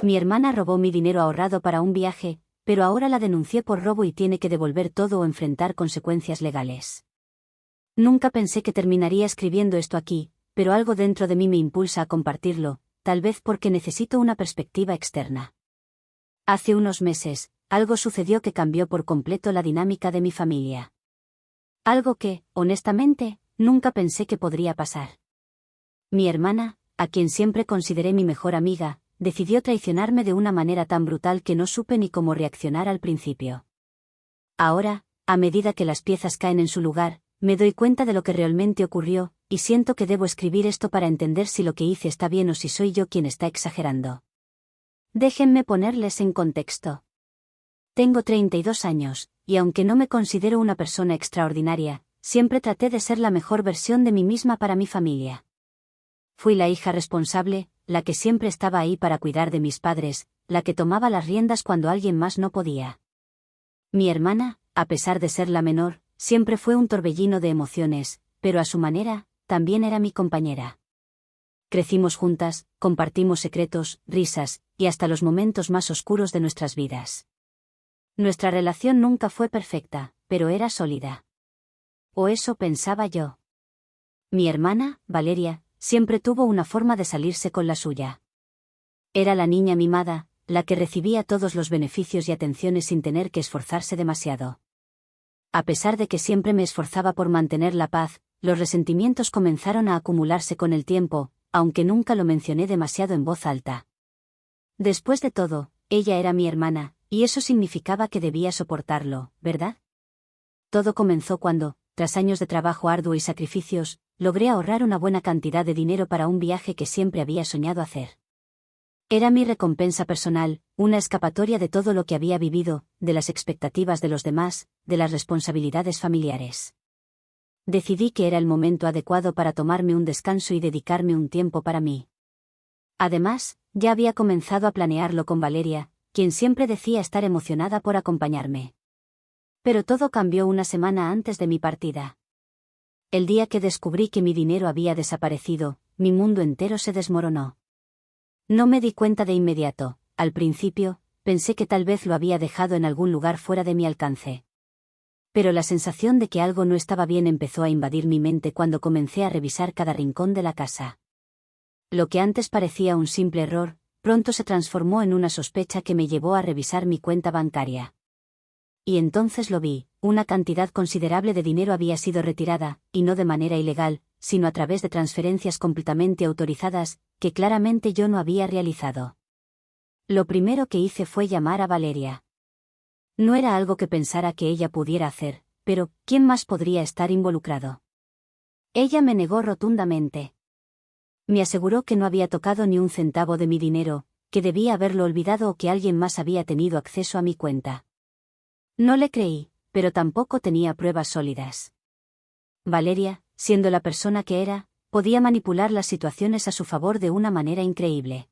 Mi hermana robó mi dinero ahorrado para un viaje, pero ahora la denuncié por robo y tiene que devolver todo o enfrentar consecuencias legales. Nunca pensé que terminaría escribiendo esto aquí, pero algo dentro de mí me impulsa a compartirlo, tal vez porque necesito una perspectiva externa. Hace unos meses, algo sucedió que cambió por completo la dinámica de mi familia. Algo que, honestamente, nunca pensé que podría pasar. Mi hermana, a quien siempre consideré mi mejor amiga, decidió traicionarme de una manera tan brutal que no supe ni cómo reaccionar al principio. Ahora, a medida que las piezas caen en su lugar, me doy cuenta de lo que realmente ocurrió, y siento que debo escribir esto para entender si lo que hice está bien o si soy yo quien está exagerando. Déjenme ponerles en contexto. Tengo 32 años, y aunque no me considero una persona extraordinaria, siempre traté de ser la mejor versión de mí misma para mi familia. Fui la hija responsable, la que siempre estaba ahí para cuidar de mis padres, la que tomaba las riendas cuando alguien más no podía. Mi hermana, a pesar de ser la menor, siempre fue un torbellino de emociones, pero a su manera, también era mi compañera. Crecimos juntas, compartimos secretos, risas, y hasta los momentos más oscuros de nuestras vidas. Nuestra relación nunca fue perfecta, pero era sólida. O eso pensaba yo. Mi hermana, Valeria, siempre tuvo una forma de salirse con la suya. Era la niña mimada, la que recibía todos los beneficios y atenciones sin tener que esforzarse demasiado. A pesar de que siempre me esforzaba por mantener la paz, los resentimientos comenzaron a acumularse con el tiempo, aunque nunca lo mencioné demasiado en voz alta. Después de todo, ella era mi hermana, y eso significaba que debía soportarlo, ¿verdad? Todo comenzó cuando, tras años de trabajo arduo y sacrificios, logré ahorrar una buena cantidad de dinero para un viaje que siempre había soñado hacer. Era mi recompensa personal, una escapatoria de todo lo que había vivido, de las expectativas de los demás, de las responsabilidades familiares. Decidí que era el momento adecuado para tomarme un descanso y dedicarme un tiempo para mí. Además, ya había comenzado a planearlo con Valeria, quien siempre decía estar emocionada por acompañarme. Pero todo cambió una semana antes de mi partida. El día que descubrí que mi dinero había desaparecido, mi mundo entero se desmoronó. No me di cuenta de inmediato, al principio, pensé que tal vez lo había dejado en algún lugar fuera de mi alcance. Pero la sensación de que algo no estaba bien empezó a invadir mi mente cuando comencé a revisar cada rincón de la casa. Lo que antes parecía un simple error, pronto se transformó en una sospecha que me llevó a revisar mi cuenta bancaria. Y entonces lo vi, una cantidad considerable de dinero había sido retirada, y no de manera ilegal, sino a través de transferencias completamente autorizadas, que claramente yo no había realizado. Lo primero que hice fue llamar a Valeria. No era algo que pensara que ella pudiera hacer, pero ¿quién más podría estar involucrado? Ella me negó rotundamente. Me aseguró que no había tocado ni un centavo de mi dinero, que debía haberlo olvidado o que alguien más había tenido acceso a mi cuenta. No le creí, pero tampoco tenía pruebas sólidas. Valeria, siendo la persona que era, podía manipular las situaciones a su favor de una manera increíble.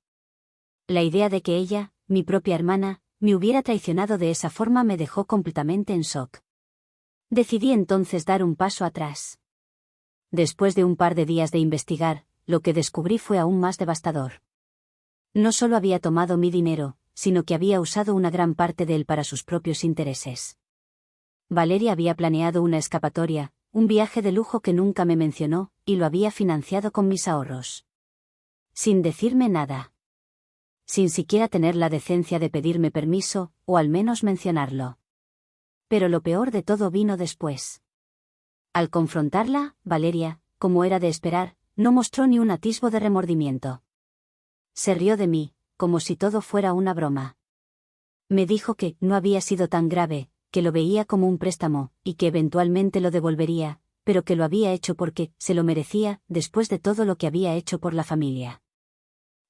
La idea de que ella, mi propia hermana, me hubiera traicionado de esa forma me dejó completamente en shock. Decidí entonces dar un paso atrás. Después de un par de días de investigar, lo que descubrí fue aún más devastador. No solo había tomado mi dinero, sino que había usado una gran parte de él para sus propios intereses. Valeria había planeado una escapatoria, un viaje de lujo que nunca me mencionó, y lo había financiado con mis ahorros. Sin decirme nada. Sin siquiera tener la decencia de pedirme permiso, o al menos mencionarlo. Pero lo peor de todo vino después. Al confrontarla, Valeria, como era de esperar, no mostró ni un atisbo de remordimiento. Se rió de mí, como si todo fuera una broma. Me dijo que no había sido tan grave, que lo veía como un préstamo, y que eventualmente lo devolvería, pero que lo había hecho porque se lo merecía, después de todo lo que había hecho por la familia.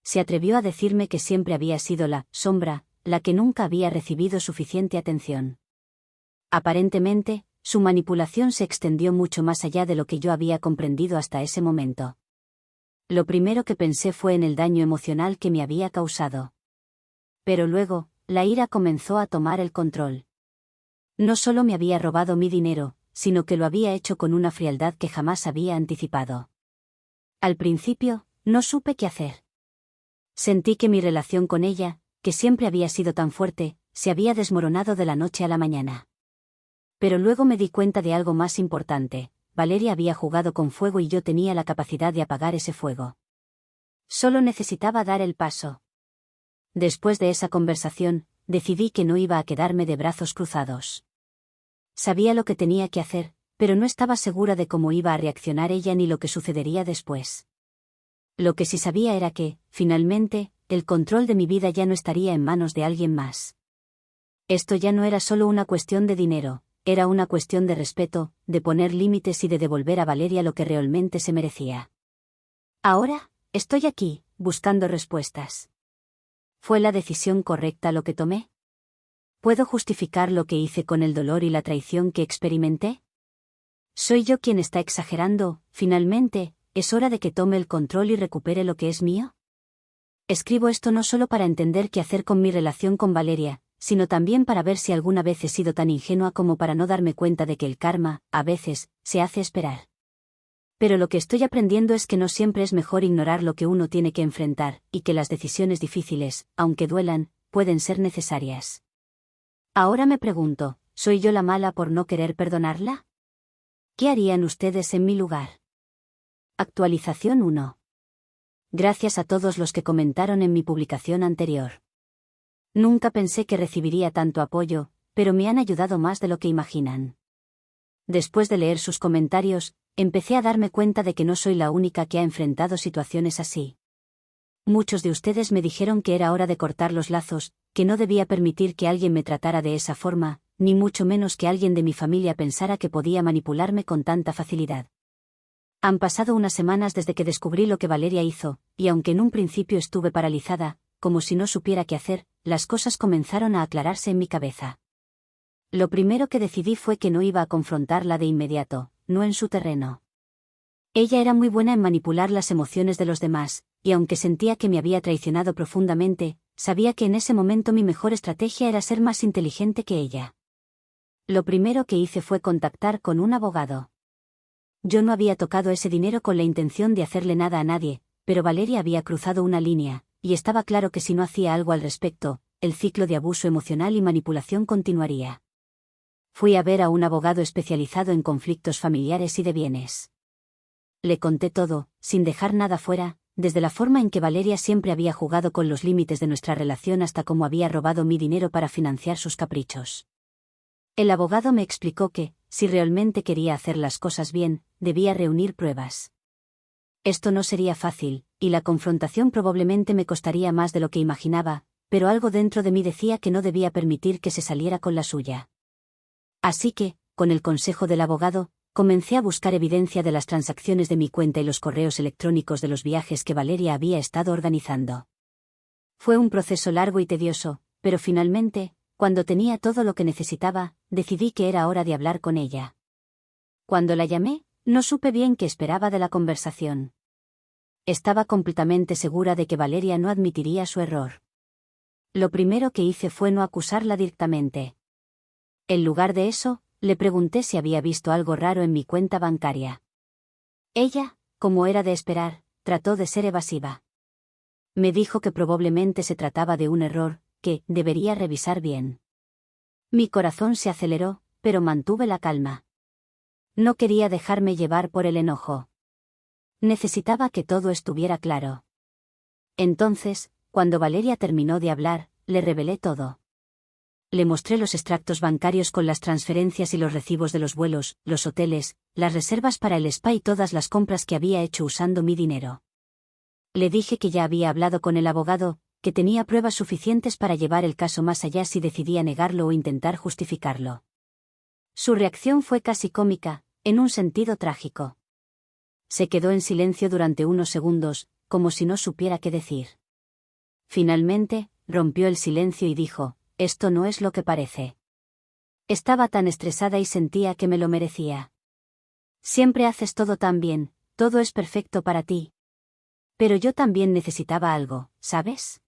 Se atrevió a decirme que siempre había sido la sombra, la que nunca había recibido suficiente atención. Aparentemente, su manipulación se extendió mucho más allá de lo que yo había comprendido hasta ese momento. Lo primero que pensé fue en el daño emocional que me había causado. Pero luego, la ira comenzó a tomar el control. No solo me había robado mi dinero, sino que lo había hecho con una frialdad que jamás había anticipado. Al principio, no supe qué hacer. Sentí que mi relación con ella, que siempre había sido tan fuerte, se había desmoronado de la noche a la mañana. Pero luego me di cuenta de algo más importante: Valeria había jugado con fuego y yo tenía la capacidad de apagar ese fuego. Solo necesitaba dar el paso. Después de esa conversación, decidí que no iba a quedarme de brazos cruzados. Sabía lo que tenía que hacer, pero no estaba segura de cómo iba a reaccionar ella ni lo que sucedería después. Lo que sí sabía era que, finalmente, el control de mi vida ya no estaría en manos de alguien más. Esto ya no era solo una cuestión de dinero, era una cuestión de respeto, de poner límites y de devolver a Valeria lo que realmente se merecía. Ahora, estoy aquí, buscando respuestas. ¿Fue la decisión correcta lo que tomé? ¿Puedo justificar lo que hice con el dolor y la traición que experimenté? ¿Soy yo quien está exagerando? Finalmente, ¿es hora de que tome el control y recupere lo que es mío? Escribo esto no solo para entender qué hacer con mi relación con Valeria, sino también para ver si alguna vez he sido tan ingenua como para no darme cuenta de que el karma, a veces, se hace esperar. Pero lo que estoy aprendiendo es que no siempre es mejor ignorar lo que uno tiene que enfrentar, y que las decisiones difíciles, aunque duelan, pueden ser necesarias. Ahora me pregunto, ¿soy yo la mala por no querer perdonarla? ¿Qué harían ustedes en mi lugar? Actualización 1. Gracias a todos los que comentaron en mi publicación anterior. Nunca pensé que recibiría tanto apoyo, pero me han ayudado más de lo que imaginan. Después de leer sus comentarios, empecé a darme cuenta de que no soy la única que ha enfrentado situaciones así. Muchos de ustedes me dijeron que era hora de cortar los lazos, que no debía permitir que alguien me tratara de esa forma, ni mucho menos que alguien de mi familia pensara que podía manipularme con tanta facilidad. Han pasado unas semanas desde que descubrí lo que Valeria hizo, y aunque en un principio estuve paralizada, como si no supiera qué hacer, las cosas comenzaron a aclararse en mi cabeza. Lo primero que decidí fue que no iba a confrontarla de inmediato, no en su terreno. Ella era muy buena en manipular las emociones de los demás, y aunque sentía que me había traicionado profundamente, sabía que en ese momento mi mejor estrategia era ser más inteligente que ella. Lo primero que hice fue contactar con un abogado. Yo no había tocado ese dinero con la intención de hacerle nada a nadie, pero Valeria había cruzado una línea, y estaba claro que si no hacía algo al respecto, el ciclo de abuso emocional y manipulación continuaría. Fui a ver a un abogado especializado en conflictos familiares y de bienes. Le conté todo, sin dejar nada fuera, desde la forma en que Valeria siempre había jugado con los límites de nuestra relación hasta cómo había robado mi dinero para financiar sus caprichos. El abogado me explicó que, si realmente quería hacer las cosas bien, debía reunir pruebas. Esto no sería fácil, y la confrontación probablemente me costaría más de lo que imaginaba, pero algo dentro de mí decía que no debía permitir que se saliera con la suya. Así que, con el consejo del abogado, comencé a buscar evidencia de las transacciones de mi cuenta y los correos electrónicos de los viajes que Valeria había estado organizando. Fue un proceso largo y tedioso, pero finalmente, cuando tenía todo lo que necesitaba, decidí que era hora de hablar con ella. Cuando la llamé, no supe bien qué esperaba de la conversación. Estaba completamente segura de que Valeria no admitiría su error. Lo primero que hice fue no acusarla directamente. En lugar de eso, le pregunté si había visto algo raro en mi cuenta bancaria. Ella, como era de esperar, trató de ser evasiva. Me dijo que probablemente se trataba de un error, que debería revisar bien. Mi corazón se aceleró, pero mantuve la calma. No quería dejarme llevar por el enojo. Necesitaba que todo estuviera claro. Entonces, cuando Valeria terminó de hablar, le revelé todo. Le mostré los extractos bancarios con las transferencias y los recibos de los vuelos, los hoteles, las reservas para el spa y todas las compras que había hecho usando mi dinero. Le dije que ya había hablado con el abogado, que tenía pruebas suficientes para llevar el caso más allá si decidía negarlo o intentar justificarlo. Su reacción fue casi cómica, en un sentido trágico. Se quedó en silencio durante unos segundos, como si no supiera qué decir. Finalmente, rompió el silencio y dijo: «Esto no es lo que parece». Estaba tan estresada y sentía que me lo merecía. «Siempre haces todo tan bien, todo es perfecto para ti. Pero yo también necesitaba algo, ¿sabes?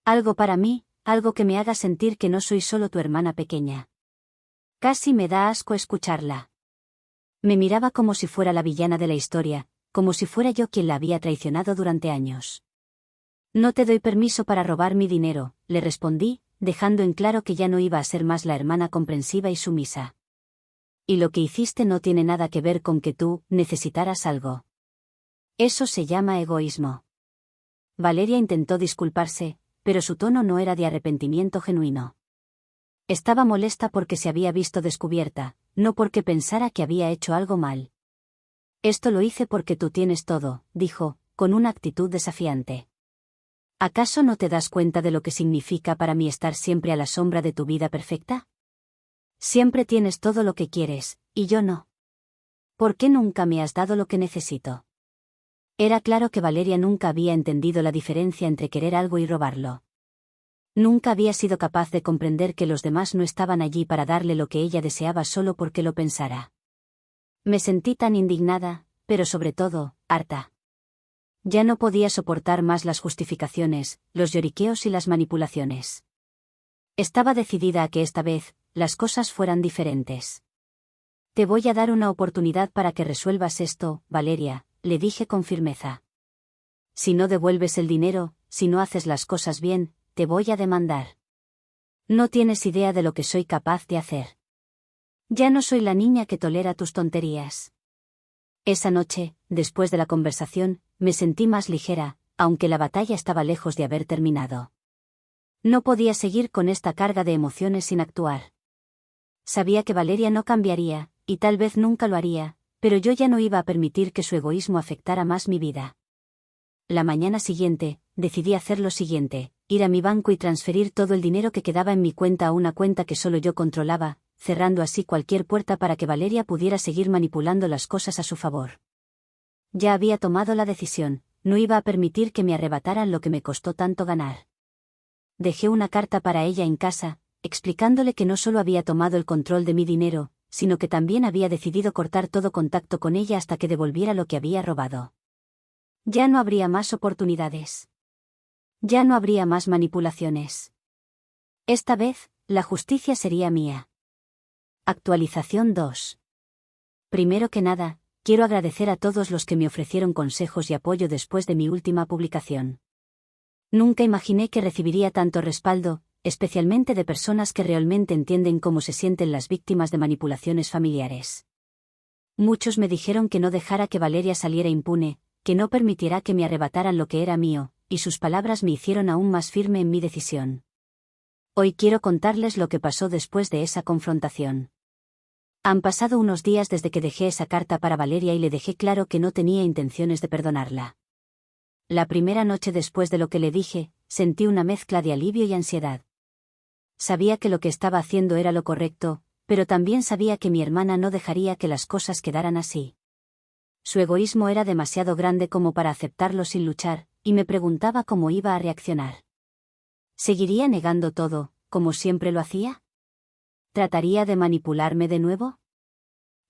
Algo para mí, algo que me haga sentir que no soy solo tu hermana pequeña». Casi me da asco escucharla. Me miraba como si fuera la villana de la historia, como si fuera yo quien la había traicionado durante años. No te doy permiso para robar mi dinero, le respondí, dejando en claro que ya no iba a ser más la hermana comprensiva y sumisa. Y lo que hiciste no tiene nada que ver con que tú necesitaras algo. Eso se llama egoísmo. Valeria intentó disculparse, pero su tono no era de arrepentimiento genuino. Estaba molesta porque se había visto descubierta, no porque pensara que había hecho algo mal. Esto lo hice porque tú tienes todo, dijo, con una actitud desafiante. ¿Acaso no te das cuenta de lo que significa para mí estar siempre a la sombra de tu vida perfecta? Siempre tienes todo lo que quieres, y yo no. ¿Por qué nunca me has dado lo que necesito? Era claro que Valeria nunca había entendido la diferencia entre querer algo y robarlo. Nunca había sido capaz de comprender que los demás no estaban allí para darle lo que ella deseaba solo porque lo pensara. Me sentí tan indignada, pero sobre todo, harta. Ya no podía soportar más las justificaciones, los lloriqueos y las manipulaciones. Estaba decidida a que esta vez, las cosas fueran diferentes. Te voy a dar una oportunidad para que resuelvas esto, Valeria, le dije con firmeza. Si no devuelves el dinero, si no haces las cosas bien, te voy a demandar. No tienes idea de lo que soy capaz de hacer. Ya no soy la niña que tolera tus tonterías. Esa noche, después de la conversación, me sentí más ligera, aunque la batalla estaba lejos de haber terminado. No podía seguir con esta carga de emociones sin actuar. Sabía que Valeria no cambiaría, y tal vez nunca lo haría, pero yo ya no iba a permitir que su egoísmo afectara más mi vida. La mañana siguiente, decidí hacer lo siguiente, ir a mi banco y transferir todo el dinero que quedaba en mi cuenta a una cuenta que solo yo controlaba, cerrando así cualquier puerta para que Valeria pudiera seguir manipulando las cosas a su favor. Ya había tomado la decisión, no iba a permitir que me arrebataran lo que me costó tanto ganar. Dejé una carta para ella en casa, explicándole que no solo había tomado el control de mi dinero, sino que también había decidido cortar todo contacto con ella hasta que devolviera lo que había robado. Ya no habría más oportunidades. Ya no habría más manipulaciones. Esta vez, la justicia sería mía. Actualización 2. Primero que nada, quiero agradecer a todos los que me ofrecieron consejos y apoyo después de mi última publicación. Nunca imaginé que recibiría tanto respaldo, especialmente de personas que realmente entienden cómo se sienten las víctimas de manipulaciones familiares. Muchos me dijeron que no dejara que Valeria saliera impune, que no permitiera que me arrebataran lo que era mío, y sus palabras me hicieron aún más firme en mi decisión. Hoy quiero contarles lo que pasó después de esa confrontación. Han pasado unos días desde que dejé esa carta para Valeria y le dejé claro que no tenía intenciones de perdonarla. La primera noche después de lo que le dije, sentí una mezcla de alivio y ansiedad. Sabía que lo que estaba haciendo era lo correcto, pero también sabía que mi hermana no dejaría que las cosas quedaran así. Su egoísmo era demasiado grande como para aceptarlo sin luchar, y me preguntaba cómo iba a reaccionar. ¿Seguiría negando todo, como siempre lo hacía? ¿Trataría de manipularme de nuevo?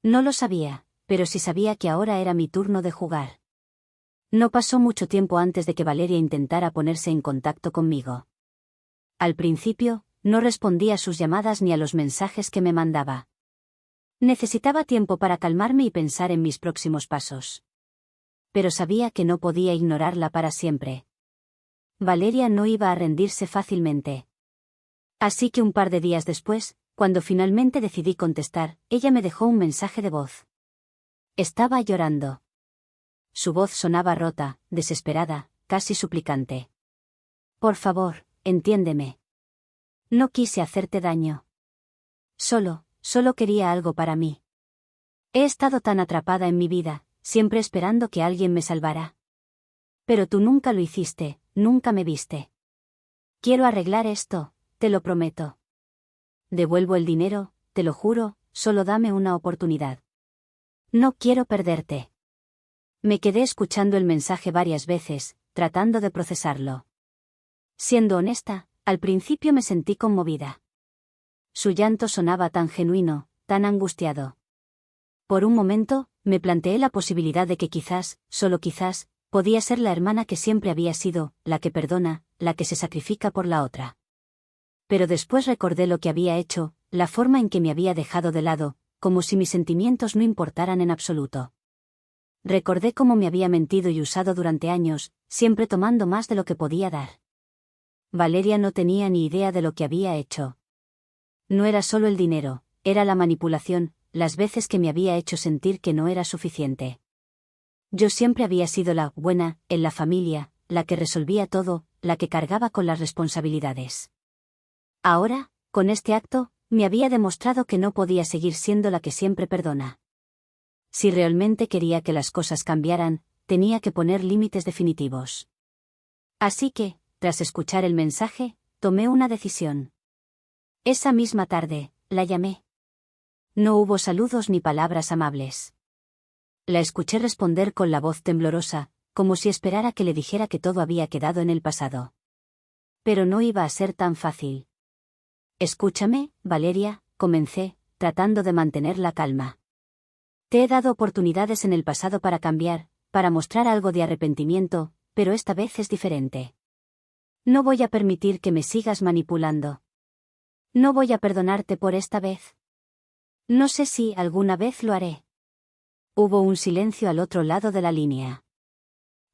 No lo sabía, pero sí sabía que ahora era mi turno de jugar. No pasó mucho tiempo antes de que Valeria intentara ponerse en contacto conmigo. Al principio, no respondía a sus llamadas ni a los mensajes que me mandaba. Necesitaba tiempo para calmarme y pensar en mis próximos pasos. Pero sabía que no podía ignorarla para siempre. Valeria no iba a rendirse fácilmente. Así que un par de días después, cuando finalmente decidí contestar, ella me dejó un mensaje de voz. Estaba llorando. Su voz sonaba rota, desesperada, casi suplicante. Por favor, entiéndeme. No quise hacerte daño. Solo quería algo para mí. He estado tan atrapada en mi vida, siempre esperando que alguien me salvara. Pero tú nunca lo hiciste, nunca me viste. Quiero arreglar esto, te lo prometo. Devuelvo el dinero, te lo juro, solo dame una oportunidad. No quiero perderte. Me quedé escuchando el mensaje varias veces, tratando de procesarlo. Siendo honesta, al principio me sentí conmovida. Su llanto sonaba tan genuino, tan angustiado. Por un momento, me planteé la posibilidad de que quizás, solo quizás, podía ser la hermana que siempre había sido, la que perdona, la que se sacrifica por la otra. Pero después recordé lo que había hecho, la forma en que me había dejado de lado, como si mis sentimientos no importaran en absoluto. Recordé cómo me había mentido y usado durante años, siempre tomando más de lo que podía dar. Valeria no tenía ni idea de lo que había hecho. No era solo el dinero, era la manipulación, las veces que me había hecho sentir que no era suficiente. Yo siempre había sido la buena, en la familia, la que resolvía todo, la que cargaba con las responsabilidades. Ahora, con este acto, me había demostrado que no podía seguir siendo la que siempre perdona. Si realmente quería que las cosas cambiaran, tenía que poner límites definitivos. Así que, tras escuchar el mensaje, tomé una decisión. Esa misma tarde, la llamé. No hubo saludos ni palabras amables. La escuché responder con la voz temblorosa, como si esperara que le dijera que todo había quedado en el pasado. Pero no iba a ser tan fácil. Escúchame, Valeria, comencé, tratando de mantener la calma. Te he dado oportunidades en el pasado para cambiar, para mostrar algo de arrepentimiento, pero esta vez es diferente. No voy a permitir que me sigas manipulando. No voy a perdonarte por esta vez. No sé si alguna vez lo haré. Hubo un silencio al otro lado de la línea.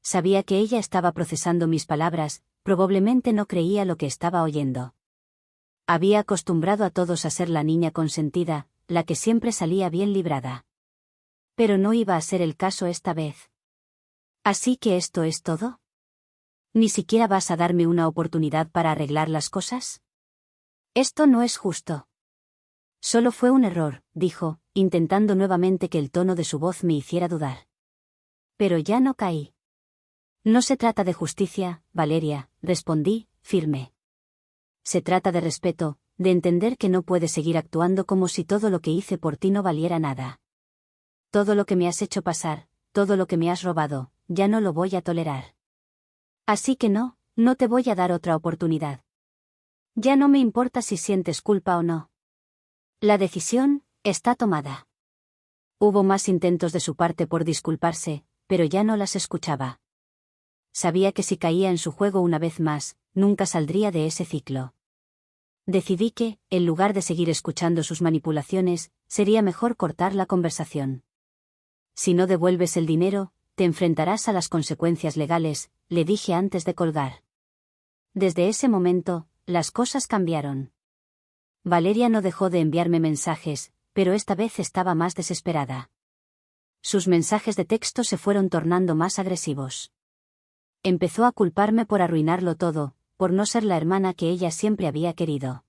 Sabía que ella estaba procesando mis palabras, probablemente no creía lo que estaba oyendo. Había acostumbrado a todos a ser la niña consentida, la que siempre salía bien librada. Pero no iba a ser el caso esta vez. ¿Así que esto es todo? ¿Ni siquiera vas a darme una oportunidad para arreglar las cosas? Esto no es justo. Solo fue un error, dijo, intentando nuevamente que el tono de su voz me hiciera dudar. Pero ya no caí. No se trata de justicia, Valeria, respondí, firme. Se trata de respeto, de entender que no puedes seguir actuando como si todo lo que hice por ti no valiera nada. Todo lo que me has hecho pasar, todo lo que me has robado, ya no lo voy a tolerar. Así que no te voy a dar otra oportunidad. Ya no me importa si sientes culpa o no. La decisión está tomada. Hubo más intentos de su parte por disculparse, pero ya no las escuchaba. Sabía que si caía en su juego una vez más, nunca saldría de ese ciclo. Decidí que, en lugar de seguir escuchando sus manipulaciones, sería mejor cortar la conversación. Si no devuelves el dinero, te enfrentarás a las consecuencias legales, le dije antes de colgar. Desde ese momento, las cosas cambiaron. Valeria no dejó de enviarme mensajes, pero esta vez estaba más desesperada. Sus mensajes de texto se fueron tornando más agresivos. Empezó a culparme por arruinarlo todo, por no ser la hermana que ella siempre había querido.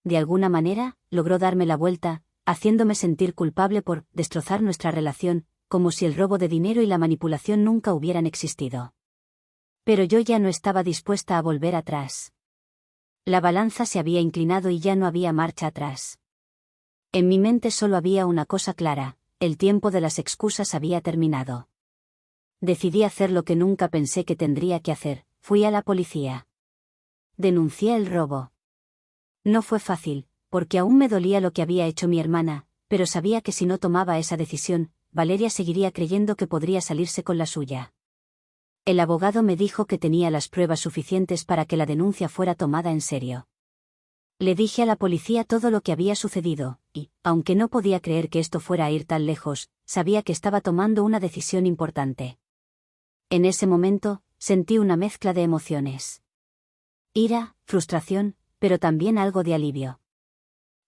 De alguna manera, logró darme la vuelta, haciéndome sentir culpable por destrozar nuestra relación, como si el robo de dinero y la manipulación nunca hubieran existido. Pero yo ya no estaba dispuesta a volver atrás. La balanza se había inclinado y ya no había marcha atrás. En mi mente solo había una cosa clara, el tiempo de las excusas había terminado. Decidí hacer lo que nunca pensé que tendría que hacer, fui a la policía. Denuncié el robo. No fue fácil, porque aún me dolía lo que había hecho mi hermana, pero sabía que si no tomaba esa decisión, Valeria seguiría creyendo que podría salirse con la suya. El abogado me dijo que tenía las pruebas suficientes para que la denuncia fuera tomada en serio. Le dije a la policía todo lo que había sucedido, y, aunque no podía creer que esto fuera a ir tan lejos, sabía que estaba tomando una decisión importante. En ese momento, sentí una mezcla de emociones. Ira, frustración, pero también algo de alivio.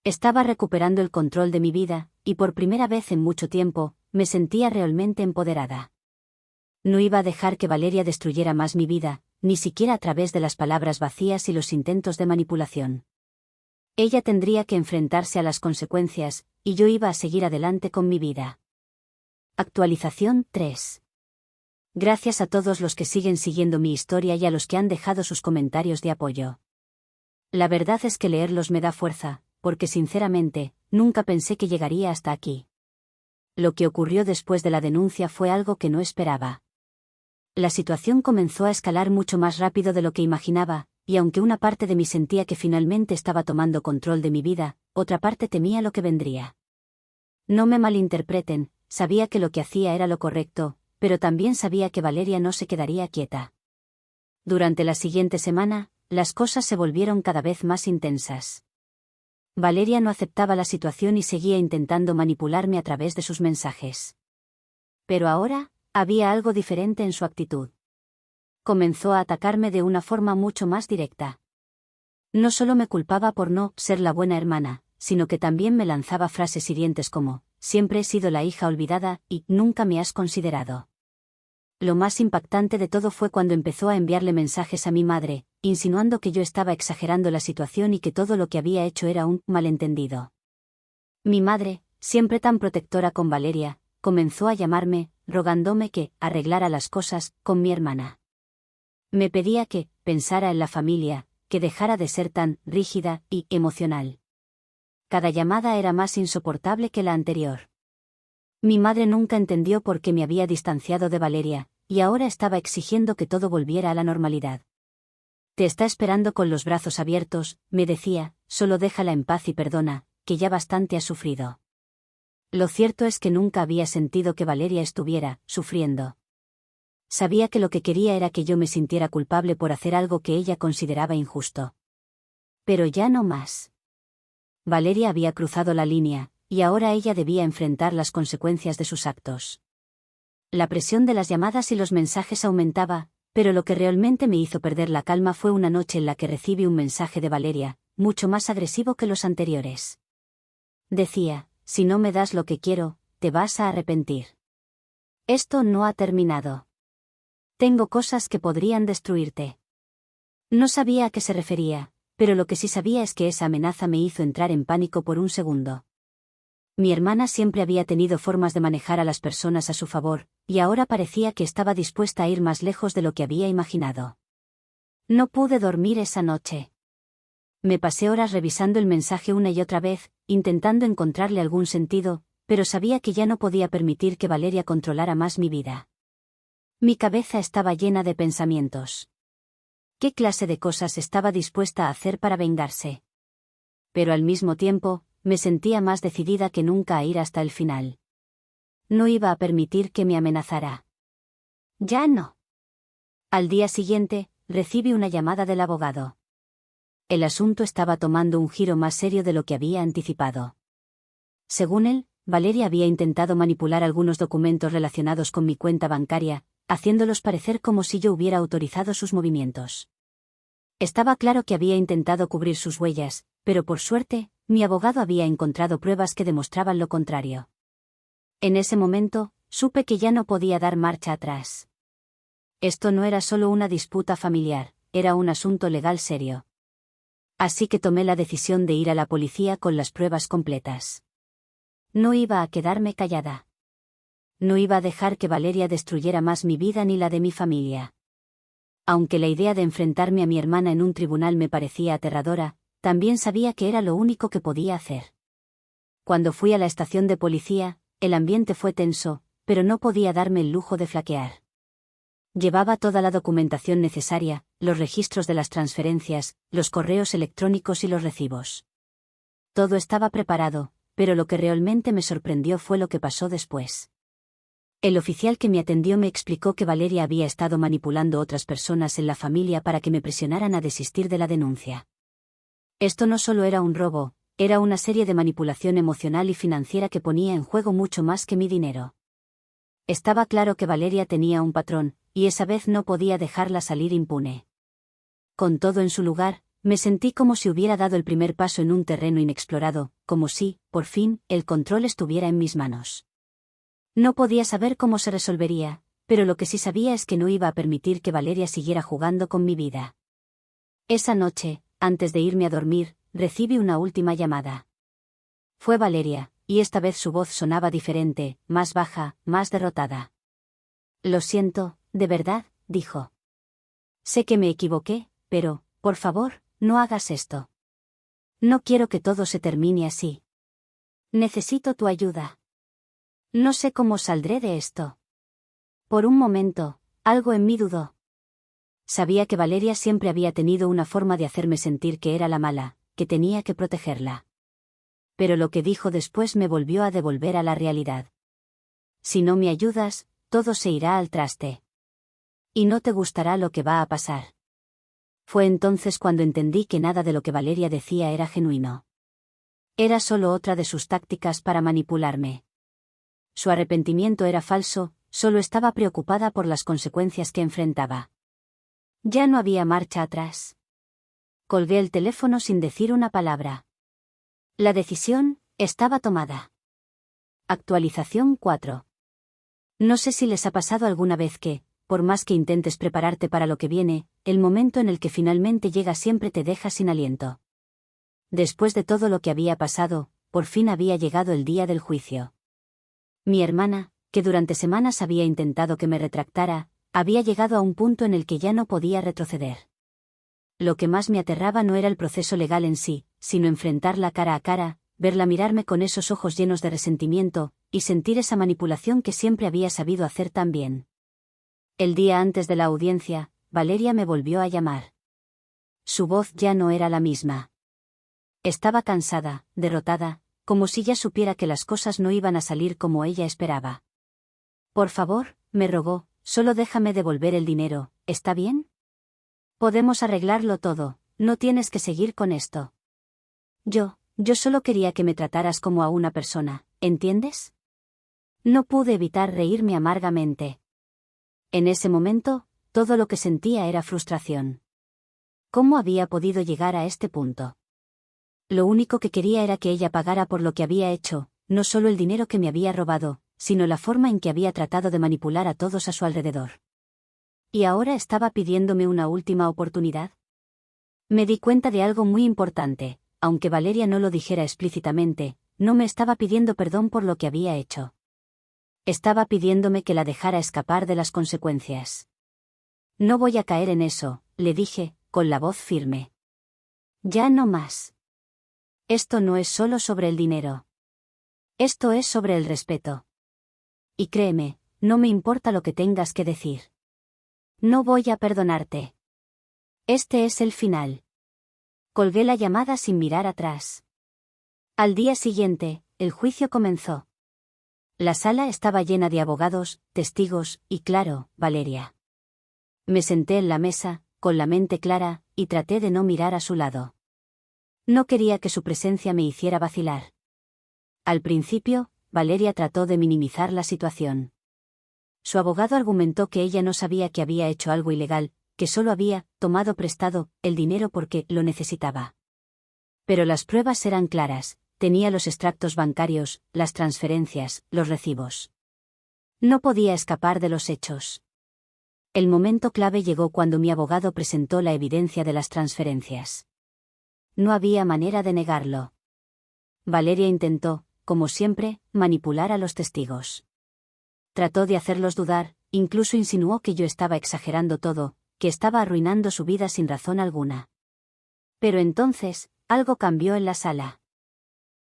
Estaba recuperando el control de mi vida, y por primera vez en mucho tiempo, me sentía realmente empoderada. No iba a dejar que Valeria destruyera más mi vida, ni siquiera a través de las palabras vacías y los intentos de manipulación. Ella tendría que enfrentarse a las consecuencias, y yo iba a seguir adelante con mi vida. Actualización 3. Gracias a todos los que siguen siguiendo mi historia y a los que han dejado sus comentarios de apoyo. La verdad es que leerlos me da fuerza, porque sinceramente, nunca pensé que llegaría hasta aquí. Lo que ocurrió después de la denuncia fue algo que no esperaba. La situación comenzó a escalar mucho más rápido de lo que imaginaba, y aunque una parte de mí sentía que finalmente estaba tomando control de mi vida, otra parte temía lo que vendría. No me malinterpreten, sabía que lo que hacía era lo correcto, pero también sabía que Valeria no se quedaría quieta. Durante la siguiente semana, las cosas se volvieron cada vez más intensas. Valeria no aceptaba la situación y seguía intentando manipularme a través de sus mensajes. Pero ahora, había algo diferente en su actitud. Comenzó a atacarme de una forma mucho más directa. No solo me culpaba por no ser la buena hermana, sino que también me lanzaba frases hirientes como, siempre he sido la hija olvidada y nunca me has considerado. Lo más impactante de todo fue cuando empezó a enviarle mensajes a mi madre, insinuando que yo estaba exagerando la situación y que todo lo que había hecho era un malentendido. Mi madre, siempre tan protectora con Valeria, comenzó a llamarme, rogándome que arreglara las cosas con mi hermana. Me pedía que pensara en la familia, que dejara de ser tan rígida y emocional. Cada llamada era más insoportable que la anterior. Mi madre nunca entendió por qué me había distanciado de Valeria, y ahora estaba exigiendo que todo volviera a la normalidad. Te está esperando con los brazos abiertos, me decía, solo déjala en paz y perdona, que ya bastante ha sufrido. Lo cierto es que nunca había sentido que Valeria estuviera sufriendo. Sabía que lo que quería era que yo me sintiera culpable por hacer algo que ella consideraba injusto. Pero ya no más. Valeria había cruzado la línea, y ahora ella debía enfrentar las consecuencias de sus actos. La presión de las llamadas y los mensajes aumentaba, pero lo que realmente me hizo perder la calma fue una noche en la que recibí un mensaje de Valeria, mucho más agresivo que los anteriores. Decía, si no me das lo que quiero, te vas a arrepentir. Esto no ha terminado. Tengo cosas que podrían destruirte. No sabía a qué se refería, pero lo que sí sabía es que esa amenaza me hizo entrar en pánico por un segundo. Mi hermana siempre había tenido formas de manejar a las personas a su favor, y ahora parecía que estaba dispuesta a ir más lejos de lo que había imaginado. No pude dormir esa noche. Me pasé horas revisando el mensaje una y otra vez, intentando encontrarle algún sentido, pero sabía que ya no podía permitir que Valeria controlara más mi vida. Mi cabeza estaba llena de pensamientos. ¿Qué clase de cosas estaba dispuesta a hacer para vengarse? Pero al mismo tiempo, me sentía más decidida que nunca a ir hasta el final. No iba a permitir que me amenazara. Ya no. Al día siguiente, recibí una llamada del abogado. El asunto estaba tomando un giro más serio de lo que había anticipado. Según él, Valeria había intentado manipular algunos documentos relacionados con mi cuenta bancaria, haciéndolos parecer como si yo hubiera autorizado sus movimientos. Estaba claro que había intentado cubrir sus huellas, pero por suerte, mi abogado había encontrado pruebas que demostraban lo contrario. En ese momento, supe que ya no podía dar marcha atrás. Esto no era solo una disputa familiar, era un asunto legal serio. Así que tomé la decisión de ir a la policía con las pruebas completas. No iba a quedarme callada. No iba a dejar que Valeria destruyera más mi vida ni la de mi familia. Aunque la idea de enfrentarme a mi hermana en un tribunal me parecía aterradora, también sabía que era lo único que podía hacer. Cuando fui a la estación de policía, el ambiente fue tenso, pero no podía darme el lujo de flaquear. Llevaba toda la documentación necesaria, los registros de las transferencias, los correos electrónicos y los recibos. Todo estaba preparado, pero lo que realmente me sorprendió fue lo que pasó después. El oficial que me atendió me explicó que Valeria había estado manipulando otras personas en la familia para que me presionaran a desistir de la denuncia. Esto no solo era un robo, era una serie de manipulación emocional y financiera que ponía en juego mucho más que mi dinero. Estaba claro que Valeria tenía un patrón, y esa vez no podía dejarla salir impune. Con todo en su lugar, me sentí como si hubiera dado el primer paso en un terreno inexplorado, como si, por fin, el control estuviera en mis manos. No podía saber cómo se resolvería, pero lo que sí sabía es que no iba a permitir que Valeria siguiera jugando con mi vida. Esa noche, antes de irme a dormir, recibí una última llamada. Fue Valeria, y esta vez su voz sonaba diferente, más baja, más derrotada. Lo siento, de verdad, dijo. Sé que me equivoqué, pero, por favor, no hagas esto. No quiero que todo se termine así. Necesito tu ayuda. No sé cómo saldré de esto. Por un momento, algo en mí dudó. Sabía que Valeria siempre había tenido una forma de hacerme sentir que era la mala, que tenía que protegerla. Pero lo que dijo después me volvió a devolver a la realidad. Si no me ayudas, todo se irá al traste. Y no te gustará lo que va a pasar. Fue entonces cuando entendí que nada de lo que Valeria decía era genuino. Era solo otra de sus tácticas para manipularme. Su arrepentimiento era falso, solo estaba preocupada por las consecuencias que enfrentaba. Ya no había marcha atrás. Colgué el teléfono sin decir una palabra. La decisión estaba tomada. Actualización 4. No sé si les ha pasado alguna vez que, por más que intentes prepararte para lo que viene, el momento en el que finalmente llega siempre te deja sin aliento. Después de todo lo que había pasado, por fin había llegado el día del juicio. Mi hermana, que durante semanas había intentado que me retractara, había llegado a un punto en el que ya no podía retroceder. Lo que más me aterraba no era el proceso legal en sí, sino enfrentarla cara a cara, verla mirarme con esos ojos llenos de resentimiento, y sentir esa manipulación que siempre había sabido hacer tan bien. El día antes de la audiencia, Valeria me volvió a llamar. Su voz ya no era la misma. Estaba cansada, derrotada, como si ya supiera que las cosas no iban a salir como ella esperaba. Por favor, me rogó, solo déjame devolver el dinero, ¿está bien? Podemos arreglarlo todo, no tienes que seguir con esto. Yo solo quería que me trataras como a una persona, ¿entiendes? No pude evitar reírme amargamente. En ese momento, todo lo que sentía era frustración. ¿Cómo había podido llegar a este punto? Lo único que quería era que ella pagara por lo que había hecho, no solo el dinero que me había robado, sino la forma en que había tratado de manipular a todos a su alrededor. ¿Y ahora estaba pidiéndome una última oportunidad? Me di cuenta de algo muy importante, aunque Valeria no lo dijera explícitamente, no me estaba pidiendo perdón por lo que había hecho. Estaba pidiéndome que la dejara escapar de las consecuencias. No voy a caer en eso, le dije, con la voz firme. Ya no más. Esto no es solo sobre el dinero. Esto es sobre el respeto. Y créeme, no me importa lo que tengas que decir. No voy a perdonarte. Este es el final. Colgué la llamada sin mirar atrás. Al día siguiente, el juicio comenzó. La sala estaba llena de abogados, testigos, y claro, Valeria. Me senté en la mesa, con la mente clara, y traté de no mirar a su lado. No quería que su presencia me hiciera vacilar. Al principio, Valeria trató de minimizar la situación. Su abogado argumentó que ella no sabía que había hecho algo ilegal, que solo había tomado prestado el dinero porque lo necesitaba. Pero las pruebas eran claras, tenía los extractos bancarios, las transferencias, los recibos. No podía escapar de los hechos. El momento clave llegó cuando mi abogado presentó la evidencia de las transferencias. No había manera de negarlo. Valeria intentó, como siempre, manipular a los testigos. Trató de hacerlos dudar, incluso insinuó que yo estaba exagerando todo, que estaba arruinando su vida sin razón alguna. Pero entonces, algo cambió en la sala.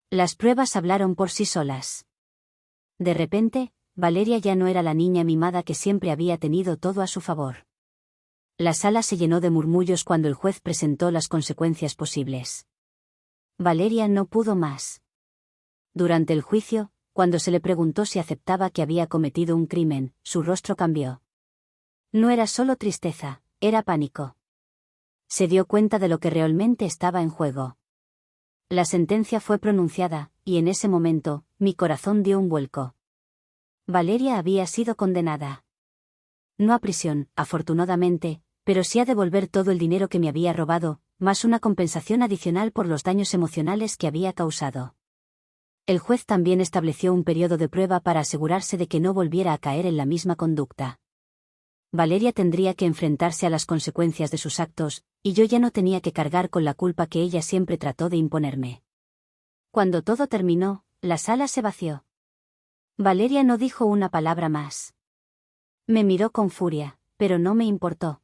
Las pruebas hablaron por sí solas. De repente, Valeria ya no era la niña mimada que siempre había tenido todo a su favor. La sala se llenó de murmullos cuando el juez presentó las consecuencias posibles. Valeria no pudo más. Durante el juicio, cuando se le preguntó si aceptaba que había cometido un crimen, su rostro cambió. No era solo tristeza, era pánico. Se dio cuenta de lo que realmente estaba en juego. La sentencia fue pronunciada, y en ese momento, mi corazón dio un vuelco. Valeria había sido condenada. No a prisión, afortunadamente, pero sí a devolver todo el dinero que me había robado, más una compensación adicional por los daños emocionales que había causado. El juez también estableció un periodo de prueba para asegurarse de que no volviera a caer en la misma conducta. Valeria tendría que enfrentarse a las consecuencias de sus actos, y yo ya no tenía que cargar con la culpa que ella siempre trató de imponerme. Cuando todo terminó, la sala se vació. Valeria no dijo una palabra más. Me miró con furia, pero no me importó.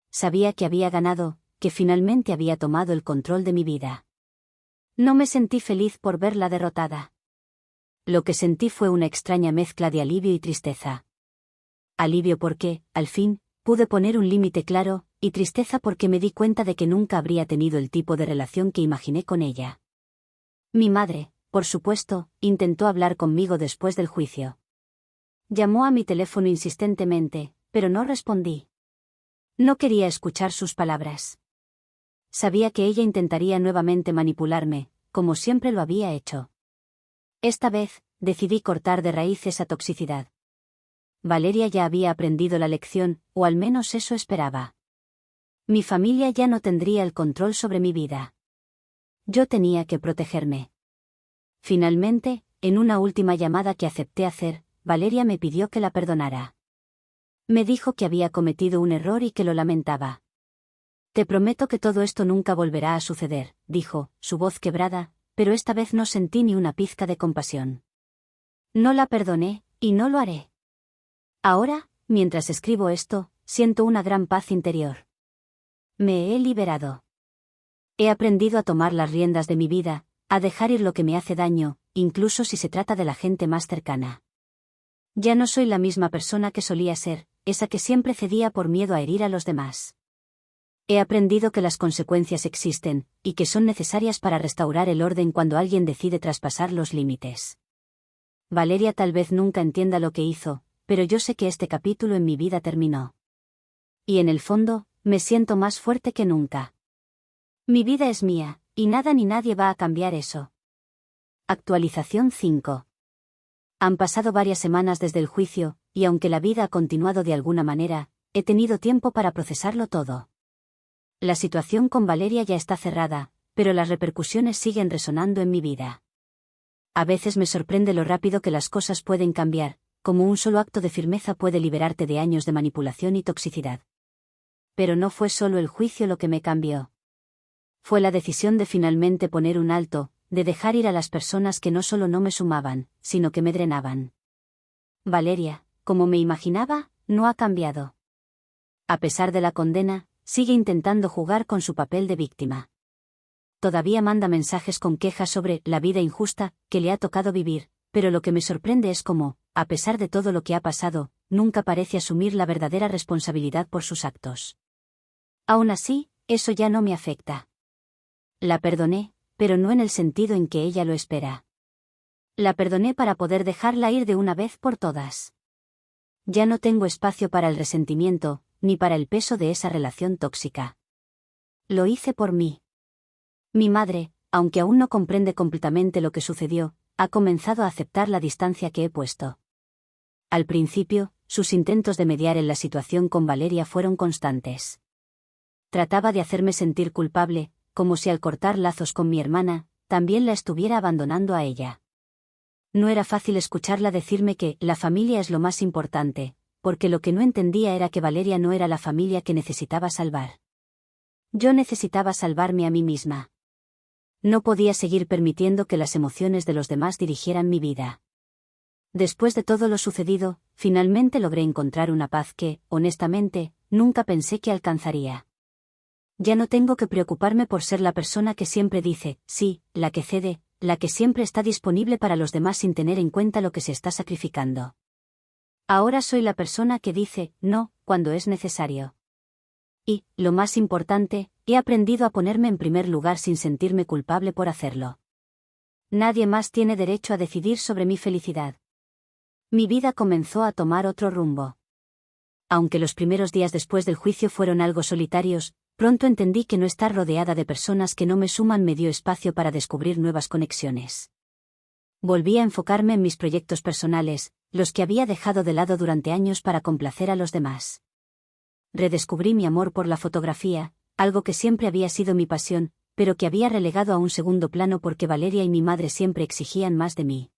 Sabía que había ganado, que finalmente había tomado el control de mi vida. No me sentí feliz por verla derrotada. Lo que sentí fue una extraña mezcla de alivio y tristeza. Alivio porque, al fin, pude poner un límite claro, y tristeza porque me di cuenta de que nunca habría tenido el tipo de relación que imaginé con ella. Mi madre, por supuesto, intentó hablar conmigo después del juicio. Llamó a mi teléfono insistentemente, pero no respondí. No quería escuchar sus palabras. Sabía que ella intentaría nuevamente manipularme, como siempre lo había hecho. Esta vez, decidí cortar de raíz esa toxicidad. Valeria ya había aprendido la lección, o al menos eso esperaba. Mi familia ya no tendría el control sobre mi vida. Yo tenía que protegerme. Finalmente, en una última llamada que acepté hacer, Valeria me pidió que la perdonara. Me dijo que había cometido un error y que lo lamentaba. Te prometo que todo esto nunca volverá a suceder, dijo, su voz quebrada, pero esta vez no sentí ni una pizca de compasión. No la perdoné, y no lo haré. Ahora, mientras escribo esto, siento una gran paz interior. Me he liberado. He aprendido a tomar las riendas de mi vida, a dejar ir lo que me hace daño, incluso si se trata de la gente más cercana. Ya no soy la misma persona que solía ser, esa que siempre cedía por miedo a herir a los demás. He aprendido que las consecuencias existen, y que son necesarias para restaurar el orden cuando alguien decide traspasar los límites. Valeria tal vez nunca entienda lo que hizo, pero yo sé que este capítulo en mi vida terminó. Y en el fondo, me siento más fuerte que nunca. Mi vida es mía, y nada ni nadie va a cambiar eso. Actualización 5. Han pasado varias semanas desde el juicio, y aunque la vida ha continuado de alguna manera, he tenido tiempo para procesarlo todo. La situación con Valeria ya está cerrada, pero las repercusiones siguen resonando en mi vida. A veces me sorprende lo rápido que las cosas pueden cambiar, como un solo acto de firmeza puede liberarte de años de manipulación y toxicidad. Pero no fue solo el juicio lo que me cambió. Fue la decisión de finalmente poner un alto, de dejar ir a las personas que no solo no me sumaban, sino que me drenaban. Valeria, como me imaginaba, no ha cambiado. A pesar de la condena, sigue intentando jugar con su papel de víctima. Todavía manda mensajes con quejas sobre la vida injusta que le ha tocado vivir, pero lo que me sorprende es cómo, a pesar de todo lo que ha pasado, nunca parece asumir la verdadera responsabilidad por sus actos. Aún así, eso ya no me afecta. La perdoné, pero no en el sentido en que ella lo espera. La perdoné para poder dejarla ir de una vez por todas. Ya no tengo espacio para el resentimiento, ni para el peso de esa relación tóxica. Lo hice por mí. Mi madre, aunque aún no comprende completamente lo que sucedió, ha comenzado a aceptar la distancia que he puesto. Al principio, sus intentos de mediar en la situación con Valeria fueron constantes. Trataba de hacerme sentir culpable, como si al cortar lazos con mi hermana, también la estuviera abandonando a ella. No era fácil escucharla decirme que la familia es lo más importante, porque lo que no entendía era que Valeria no era la familia que necesitaba salvar. Yo necesitaba salvarme a mí misma. No podía seguir permitiendo que las emociones de los demás dirigieran mi vida. Después de todo lo sucedido, finalmente logré encontrar una paz que, honestamente, nunca pensé que alcanzaría. Ya no tengo que preocuparme por ser la persona que siempre dice, sí, la que cede, la que siempre está disponible para los demás sin tener en cuenta lo que se está sacrificando. Ahora soy la persona que dice, no, cuando es necesario. Y, lo más importante, he aprendido a ponerme en primer lugar sin sentirme culpable por hacerlo. Nadie más tiene derecho a decidir sobre mi felicidad. Mi vida comenzó a tomar otro rumbo. Aunque los primeros días después del juicio fueron algo solitarios, pronto entendí que no estar rodeada de personas que no me suman me dio espacio para descubrir nuevas conexiones. Volví a enfocarme en mis proyectos personales, los que había dejado de lado durante años para complacer a los demás. Redescubrí mi amor por la fotografía, algo que siempre había sido mi pasión, pero que había relegado a un segundo plano porque Valeria y mi madre siempre exigían más de mí.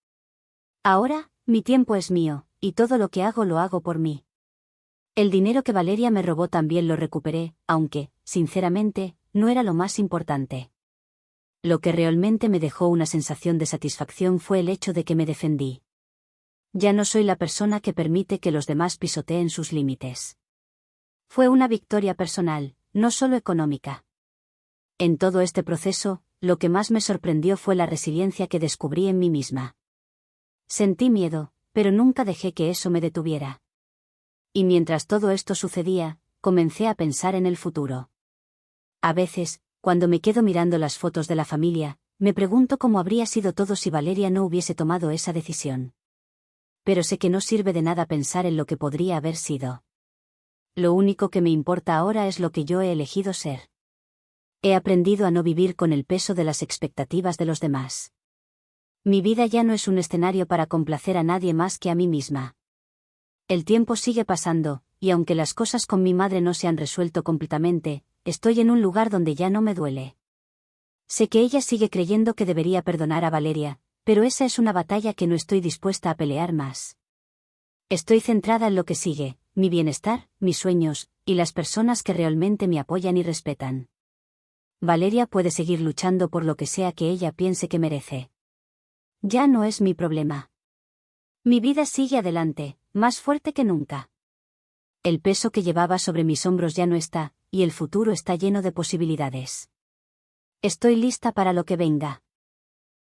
Ahora, mi tiempo es mío, y todo lo que hago lo hago por mí. El dinero que Valeria me robó también lo recuperé, aunque, sinceramente, no era lo más importante. Lo que realmente me dejó una sensación de satisfacción fue el hecho de que me defendí. Ya no soy la persona que permite que los demás pisoteen sus límites. Fue una victoria personal, no solo económica. En todo este proceso, lo que más me sorprendió fue la resiliencia que descubrí en mí misma. Sentí miedo, pero nunca dejé que eso me detuviera. Y mientras todo esto sucedía, comencé a pensar en el futuro. A veces, cuando me quedo mirando las fotos de la familia, me pregunto cómo habría sido todo si Valeria no hubiese tomado esa decisión. Pero sé que no sirve de nada pensar en lo que podría haber sido. Lo único que me importa ahora es lo que yo he elegido ser. He aprendido a no vivir con el peso de las expectativas de los demás. Mi vida ya no es un escenario para complacer a nadie más que a mí misma. El tiempo sigue pasando, y aunque las cosas con mi madre no se han resuelto completamente, estoy en un lugar donde ya no me duele. Sé que ella sigue creyendo que debería perdonar a Valeria, pero esa es una batalla que no estoy dispuesta a pelear más. Estoy centrada en lo que sigue, mi bienestar, mis sueños, y las personas que realmente me apoyan y respetan. Valeria puede seguir luchando por lo que sea que ella piense que merece. Ya no es mi problema. Mi vida sigue adelante, más fuerte que nunca. El peso que llevaba sobre mis hombros ya no está, y el futuro está lleno de posibilidades. Estoy lista para lo que venga.